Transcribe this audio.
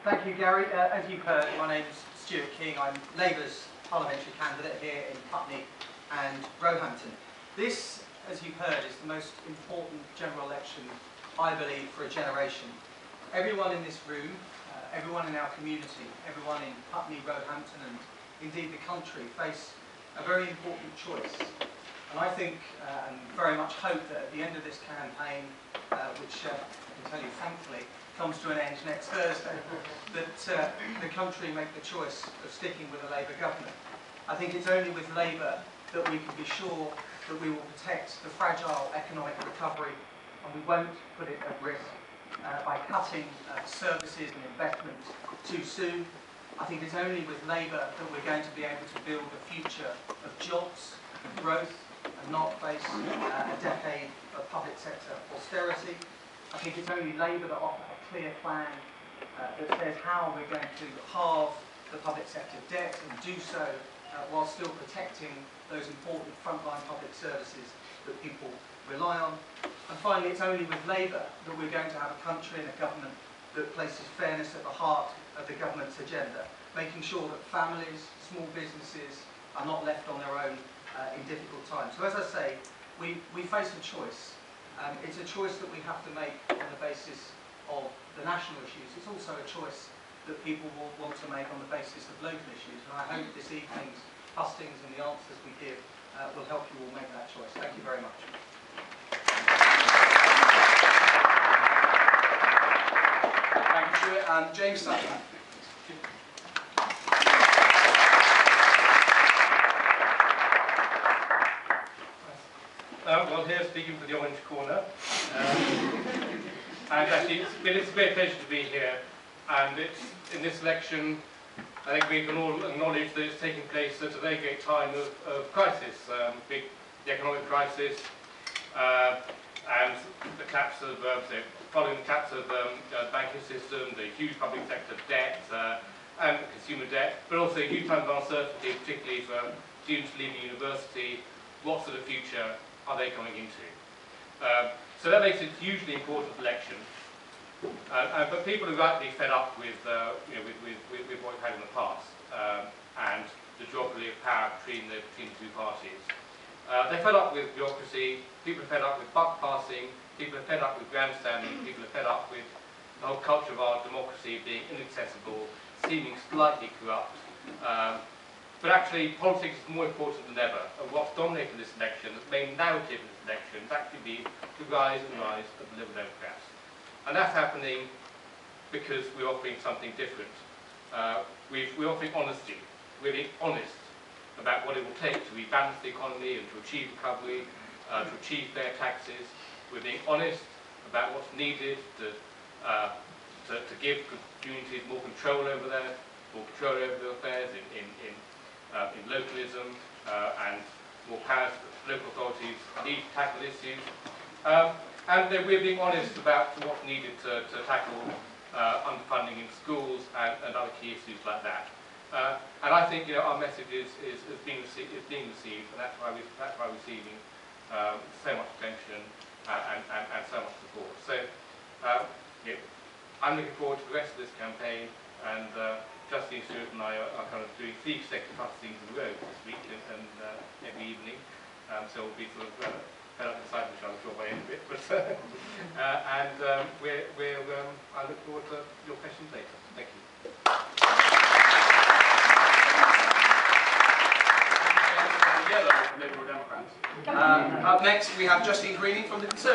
Thank you, Gary. As you've heard, my name is Stuart King. I'm Labour's parliamentary candidate here in Putney and Roehampton. This, as you've heard, is the most important general election, I believe, for a generation. Everyone in this room, everyone in our community, everyone in Putney, Roehampton and indeed the country face a very important choice. And I think and very much hope that at the end of this campaign, which I can tell you thankfully comes to an end next Thursday, that the country make the choice of sticking with a Labour government. I think it's only with Labour that we can be sure that we will protect the fragile economic recovery and we won't put it at risk by cutting services and investment too soon. I think it's only with Labour that we're going to be able to build a future of jobs and growth and not face a decade of public sector austerity. I think it's only Labour that offer a clear plan that says how we're going to halve the public sector debt and do so while still protecting those important frontline public services that people rely on. And finally, it's only with Labour that we're going to have a country and a government that places fairness at the heart of the government's agenda, making sure that families, small businesses are not left on their own in difficult times. So as I say, we face a choice. It's a choice that we have to make on the basis of the national issues. It's also a choice that people will want to make on the basis of local issues. And I hope this evening's hustings and the answers we give will help you all make that choice. Thank you very much. Thank you, Stuart. And James Sandbach. Well, here speaking for the Orange Corner, and actually it's a great pleasure to be here, and it's in this election I think we can all acknowledge that it's taking place at a very great time of crisis, the economic crisis and the collapse of, following the collapse of the banking system, the huge public sector debt and consumer debt, but also a huge time of uncertainty, particularly for students leaving university. What sort of future are they coming into? So that makes it a hugely important election. But people are rightly fed up with, with what we've had in the past and the duopoly of power between the two parties. They're fed up with bureaucracy, people are fed up with buck passing, people are fed up with grandstanding, people are fed up with the whole culture of our democracy being inaccessible, seeming slightly corrupt. But actually, politics is more important than ever, and what's dominated this election, the main narrative in this election, has actually been the rise and rise of the Liberal Democrats. And that's happening because we're offering something different. We're offering honesty. We're being honest about what it will take to rebalance the economy and to achieve recovery, to achieve fair taxes. We're being honest about what's needed to give communities more control over their affairs in localism and more powers that local authorities need to tackle issues. And we're being honest about what's needed to tackle underfunding in schools and other key issues like that. And I think our message is being received, and that's why we're receiving so much attention and so much support. So I'm looking forward to the rest of this campaign, and Justine, Stuart and I are kind of doing 3 consecutive hustings in a row this week and every evening. So we'll be sort of fed up inside each other, I'm sure, by the end of it. But, and I look forward to your questions later. Thank you. Liberal Democrats. Up next, we have Justine from the Conservatives.